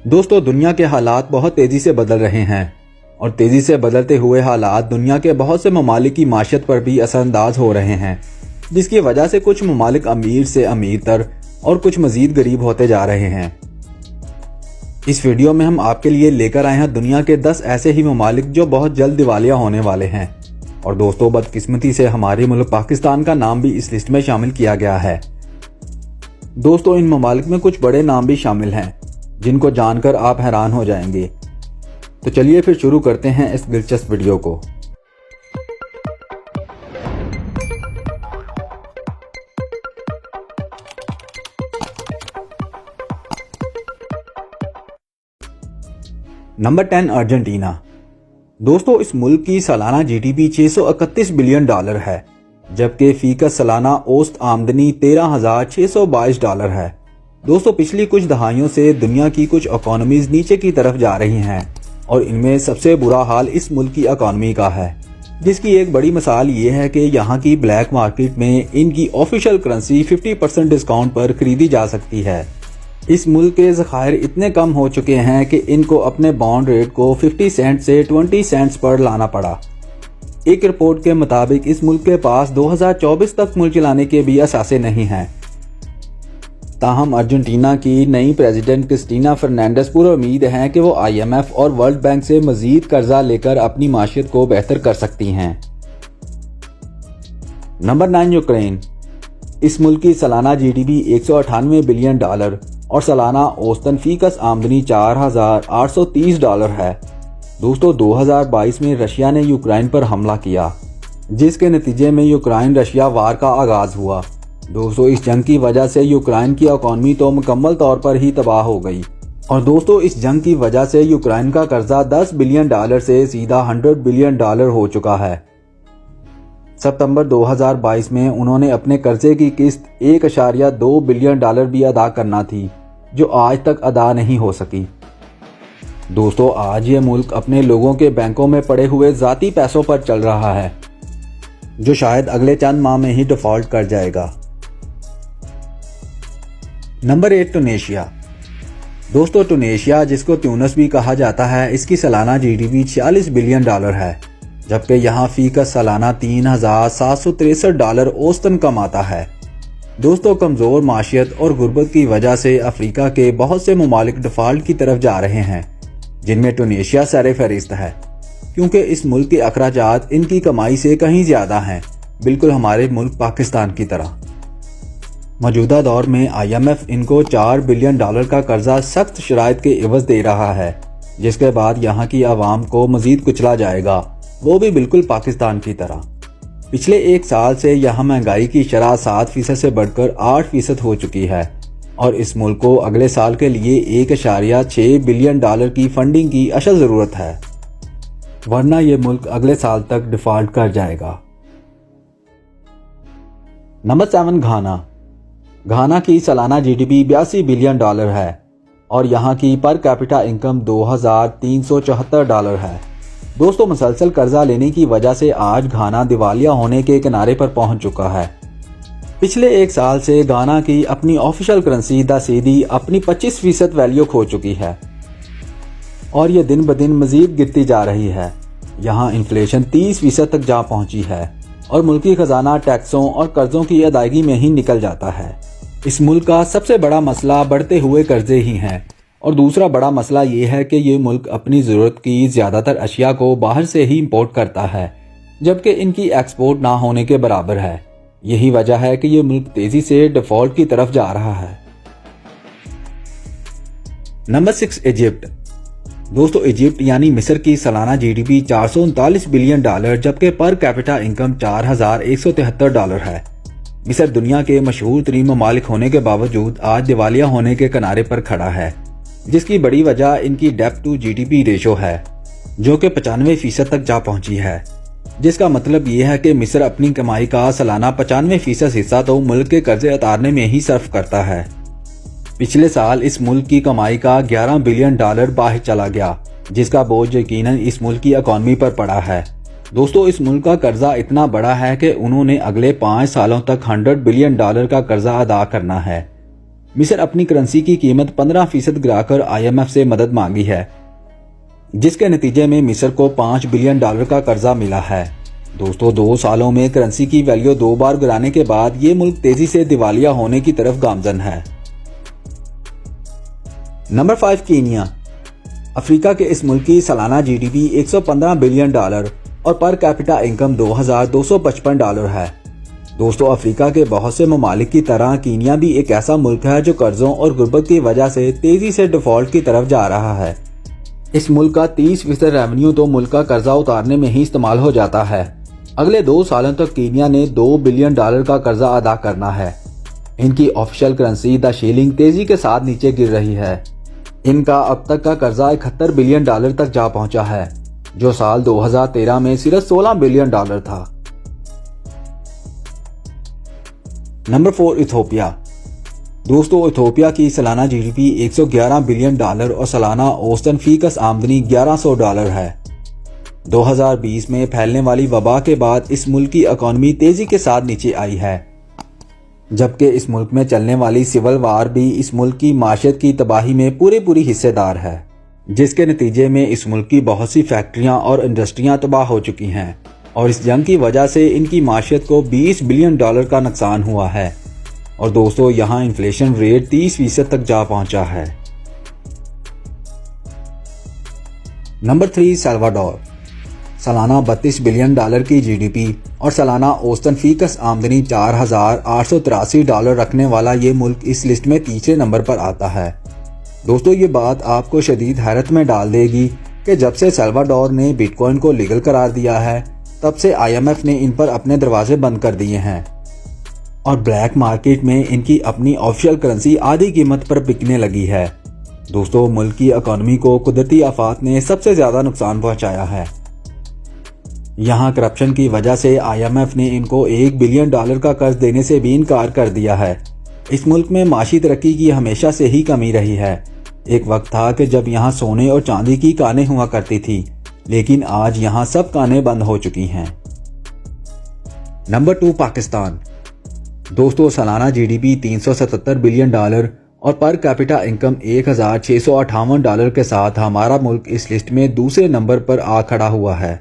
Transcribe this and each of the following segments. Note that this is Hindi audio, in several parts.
दोस्तों, दुनिया के हालात बहुत तेजी से बदल रहे हैं और तेजी से बदलते हुए हालात दुनिया के बहुत से ममालिक की माशियत पर भी असरअंदाज हो रहे हैं, जिसकी वजह से कुछ ममालिक अमीर से अमीरतर और कुछ मजीद गरीब होते जा रहे हैं। इस वीडियो में हम आपके लिए लेकर आए हैं दुनिया के 10 ऐसे ही ममालिक जो बहुत जल्द दिवालिया होने वाले हैं। और दोस्तों, बदकिस्मती से हमारे मुल्क पाकिस्तान का नाम भी इस लिस्ट में शामिल किया गया है। दोस्तों, इन ममालिक में कुछ बड़े नाम भी शामिल हैं जिनको जानकर आप हैरान हो जाएंगे। तो चलिए फिर शुरू करते हैं इस दिलचस्प वीडियो को। Number 10, Argentina. दोस्तों, इस मुल्क की सालाना जीडीपी 631 बिलियन डॉलर है, जबकि फीकस सालाना औसत आमदनी $13,622 है। दोस्तों, पिछली कुछ दहाइयों से दुनिया की कुछ इकोनॉमीज नीचे की तरफ जा रही हैं और इनमें सबसे बुरा हाल इस मुल्क की इकोनॉमी का है, जिसकी एक बड़ी मिसाल ये है कि यहाँ की ब्लैक मार्केट में इनकी ऑफिशियल करेंसी 50% डिस्काउंट पर खरीदी जा सकती है। इस मुल्क के ज़खायर इतने कम हो चुके हैं कि इनको अपने बॉन्ड रेट को 50 सेंट से 20 सेंट्स पर लाना पड़ा। एक रिपोर्ट के मुताबिक इस मुल्क के पास 2024 तक मुल्क चलाने के भी असासे नहीं हैं। ताहम अर्जेंटीना की नई प्रेसिडेंट क्रिस्टीना फर्नांडिस पूरी उम्मीद है कि वो IMF और वर्ल्ड बैंक से मजीद कर्जा लेकर अपनी माशियत को बेहतर कर सकती हैं। Number 9, Ukraine. इस मुल्क की सालाना जीडीपी $198 बिलियन और सालाना औसतन फीकस आमदनी $4,830 है। दोस्तों, 2022 में रशिया ने यूक्रेन पर हमला किया, जिसके नतीजे में यूक्रेन रशिया वार का आगाज हुआ। दोस्तों, इस जंग की वजह से यूक्रेन की इकॉनमी तो मुकम्मल तौर पर ही तबाह हो गई। और दोस्तों, इस जंग की वजह से यूक्रेन का कर्जा $10 बिलियन से सीधा $100 बिलियन हो चुका है। सितंबर 2022 में उन्होंने अपने कर्जे की किस्त $1.2 बिलियन भी अदा करना थी, जो आज तक अदा नहीं हो सकी। दोस्तों, आज ये मुल्क अपने लोगों के बैंकों में पड़े हुए ज़ाती पैसों पर चल रहा है, जो शायद अगले चंद माह में ही डिफॉल्ट कर जाएगा। नंबर 8, टूनेशिया। दोस्तों, टूनेशिया, जिसको ट्यूनस भी कहा जाता है, इसकी सालाना जीडीपी $46 बिलियन है, जबकि यहाँ फीकस सालाना $3,763 औसतन कमाता है। दोस्तों, कमज़ोर माशियत और गुर्बत की वजह से अफ्रीका के बहुत से ममालिक डिफॉल्ट की तरफ जा रहे हैं, जिनमें टूनेशिया सरे फहरिस्त है, क्योंकि इस मुल्क के अखराजात इनकी कमाई से कहीं ज़्यादा हैं, बिल्कुल हमारे मुल्क पाकिस्तान की तरह। मौजूदा दौर में IMF इनको $4 बिलियन का कर्जा सख्त शराइत के एवज दे रहा है, जिसके बाद यहाँ की आवाम को मजीद कुचला जाएगा, वो भी बिल्कुल पाकिस्तान की तरह। पिछले एक साल से यहाँ महंगाई की शरह 7% से बढ़कर 8% हो चुकी है और इस मुल्क को अगले साल के लिए $1.6 बिलियन की फंडिंग की अशद ज़रूरत है, वरना ये मुल्क अगले साल तक डिफॉल्ट कर जाएगा। नंबर 7, घाना। घाना की सालाना जीडीपी $82 बिलियन है और यहाँ की पर कैपिटा इनकम $2,374 है। दोस्तों, मुसलसल कर्जा लेने की वजह से आज घाना दिवालिया होने के किनारे पर पहुंच चुका है। पिछले एक साल से घाना की अपनी ऑफिशियल करेंसी द सीडी अपनी 25% वैल्यू खो चुकी है और ये दिन ब दिन मजीद गिरती जा रही है। यहाँ इन्फ्लेशन 30% तक जा पहुंची है और मुल्की खजाना टैक्सों और कर्जों की अदायगी में ही निकल जाता है। इस मुल्क का सबसे बड़ा मसला बढ़ते हुए कर्जे ही हैं और दूसरा बड़ा मसला ये है कि ये मुल्क अपनी ज़रूरत की ज़्यादातर अशिया को बाहर से ही इंपोर्ट करता है, जबकि इनकी एक्सपोर्ट ना होने के बराबर है। यही वजह है कि ये मुल्क तेज़ी से डिफ़ॉल्ट की तरफ जा रहा है। Number 6, Egypt. दोस्तों, इजिप्ट यानी मिस्र की सालाना जीडीपी $439 बिलियन जबकि पर कैपिटा इनकम $4,173 है। मिस्र दुनिया के मशहूर तरीन ममालिक होने के बावजूद आज दिवालिया होने के किनारे पर खड़ा है, जिसकी बड़ी वजह इनकी डेब्ट टू जीडीपी रेशो है, जो कि 95% तक जा पहुंची है, जिसका मतलब ये है कि मिस्र अपनी कमाई का सालाना 95% हिस्सा तो मुल्क के कर्जे उतारने में ही सर्फ करता है। पिछले साल इस मुल्क की कमाई का $11 बिलियन बाहर चला गया, जिसका बोझ यकीनन इस मुल्क की इकॉनमी पर पड़ा है। दोस्तों, इस मुल्क का कर्जा इतना बड़ा है कि उन्होंने अगले 5 सालों तक $100 बिलियन का कर्जा अदा करना है। मिस्र अपनी करेंसी की कीमत 15% गिराकर IMF से मदद मांगी है, जिसके नतीजे में मिस्र को $5 बिलियन का कर्जा मिला है। दोस्तों 2 सालों में करेंसी की वैल्यू 2 बार गिराने के बाद ये मुल्क तेजी से दिवालिया होने की तरफ गामजन है। Number 5 Kenya. अफ्रीका के इस मुल्क की सालाना GDP $115 बिलियन और पर कैपिटा इनकम $2,255 है। दोस्तों अफ्रीका के बहुत से ममालिक की तरह कीनिया भी एक ऐसा मुल्क है जो कर्जों और गुर्बत की वजह से तेजी से डिफॉल्ट की तरफ जा रहा है। इस मुल्क का 30% रेवेन्यू तो मुल्क का कर्जा उतारने में ही इस्तेमाल हो जाता है। अगले 2 सालों तक कीनिया ने $2 बिलियन का कर्जा अदा करना है। इनकी ऑफिशियल करेंसी द शीलिंग तेजी के साथ नीचे गिर रही है। इनका अब तक का कर्जा $71 बिलियन तक जा पहुंचा है, जो साल 2013 में सिर्फ $16 बिलियन था। Number 4 Ethiopia. दोस्तों इथियोपिया की सालाना GDP $111 बिलियन और सालाना औसतन फीकस आमदनी $1100 है। 2020 में फैलने वाली वबा के बाद इस मुल्क की इकॉनमी तेजी के साथ नीचे आई है, जबकि इस मुल्क में चलने वाली सिविल वार भी इस मुल्क की माशियत की तबाही में पूरी हिस्सेदार है, जिसके नतीजे में इस मुल्क की बहुत सी फैक्ट्रियां और इंडस्ट्रियां तबाह हो चुकी हैं और इस जंग की वजह से इनकी माशियत को $20 बिलियन का नुकसान हुआ है। और दोस्तों यहाँ इन्फ्लेशन रेट 30% तक जा पहुंचा है। Number 3 Salvador. सालाना $32 बिलियन की GDP और सालाना औसतन फीकस आमदनी $4,883 रखने वाला ये मुल्क इस लिस्ट में तीसरे नंबर पर आता है। दोस्तों ये बात आपको शदीद हैरत में डाल देगी कि जब से सल्वाडोर ने बिटकॉइन को लीगल करार दिया है, तब से IMF ने इन पर अपने दरवाजे बंद कर दिए हैं और ब्लैक मार्केट में इनकी अपनी ऑफिशियल करेंसी आधी कीमत पर बिकने लगी है। दोस्तों मुल्क की इकॉनमी को कुदरती आफात ने सबसे ज्यादा नुकसान पहुंचाया है। यहाँ करप्शन की वजह से IMF ने इनको $1 बिलियन का कर्ज देने से भी इनकार कर दिया है। इस मुल्क में माशी तरक्की की हमेशा से ही कमी रही है। एक वक्त था कि जब यहाँ सोने और चांदी की कानें हुआ करती थी, लेकिन आज यहाँ सब कानें बंद हो चुकी हैं। नंबर 2 पाकिस्तान। दोस्तों सालाना GDP $377 बिलियन और पर कैपिटा इनकम $1,658 के साथ हमारा मुल्क इस लिस्ट में दूसरे नंबर पर आ खड़ा हुआ है।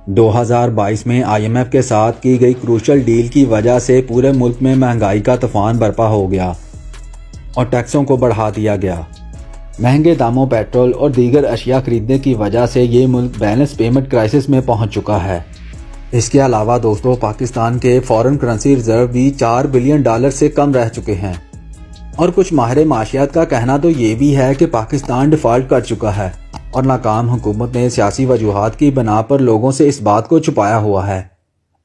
2022 में IMF के साथ की गई क्रूशल डील की वजह से पूरे मुल्क में महंगाई का तूफान बरपा हो गया और टैक्सों को बढ़ा दिया गया। महंगे दामों पेट्रोल और दीगर अशिया खरीदने की वजह से ये मुल्क बैलेंस पेमेंट क्राइसिस में पहुंच चुका है। इसके अलावा दोस्तों पाकिस्तान के फॉरेन करेंसी रिजर्व भी $4 बिलियन से कम रह चुके हैं और कुछ माहिर माशियात का कहना तो ये भी है कि पाकिस्तान डिफॉल्ट कर चुका है और नाकाम हुकूमत ने सियासी वजूहात की बना पर लोगों से इस बात को छुपाया हुआ है।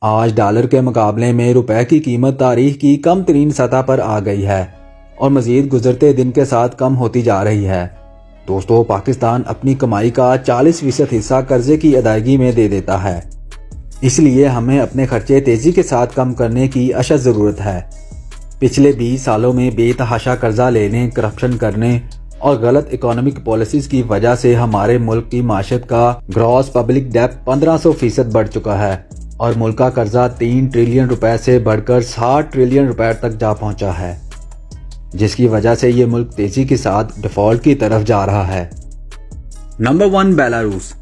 आज डॉलर के मुकाबले में रुपए की कीमत तारीख की कम तरीन सतह पर आ गई है और मजीद गुजरते दिन के साथ कम होती जा रही है। दोस्तों पाकिस्तान अपनी कमाई का 40% हिस्सा कर्जे की अदायगी में दे देता है, इसलिए हमें अपने खर्चे तेजी के साथ कम करने की अशद ज़रूरत है। पिछले 20 सालों में बेतहाशा कर्जा लेने, करप्शन करने और गलत इकोनॉमिक पॉलिसीज की वजह से हमारे मुल्क की माशत का ग्रॉस पब्लिक डेब्ट 1500% बढ़ चुका है और मुल्क का कर्जा $3 ट्रिलियन से बढ़कर $60 ट्रिलियन तक जा पहुंचा है, जिसकी वजह से ये मुल्क तेजी के साथ डिफॉल्ट की तरफ जा रहा है। Number 1 Belarus.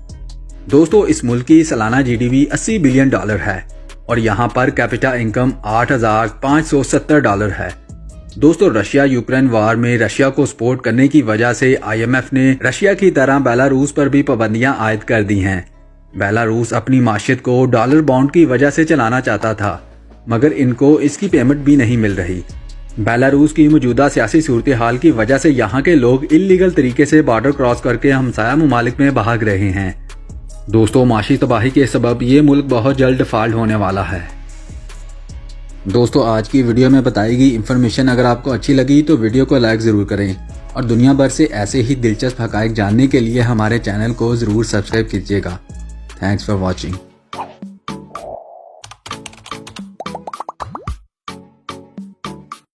दोस्तों इस मुल्क की सालाना GDP $80 बिलियन है और यहाँ पर कैपिटा इनकम $8,570 है। दोस्तों रशिया यूक्रेन वार में रशिया को सपोर्ट करने की वजह से IMF ने रशिया की तरह बेलारूस पर भी पाबंदियां आयद कर दी हैं। बेलारूस अपनी माशियत को डॉलर बॉन्ड की वजह से चलाना चाहता था, मगर इनको इसकी पेमेंट भी नहीं मिल रही। बेलारूस की मौजूदा सियासी सूरत हाल की वजह से यहाँ के लोग इल्लीगल तरीके से बॉर्डर क्रॉस करके हमसाया ममालिक में भाग रहे हैं। दोस्तों माशी तबाही के सबब ये मुल्क बहुत जल्द डिफॉल्ट होने वाला है। दोस्तों आज की वीडियो में बताई गई इन्फॉर्मेशन अगर आपको अच्छी लगी तो वीडियो को लाइक ज़रूर करें और दुनिया भर से ऐसे ही दिलचस्प हक़ाइक़ जानने के लिए हमारे चैनल को ज़रूर सब्सक्राइब कीजिएगा। Thanks for watching.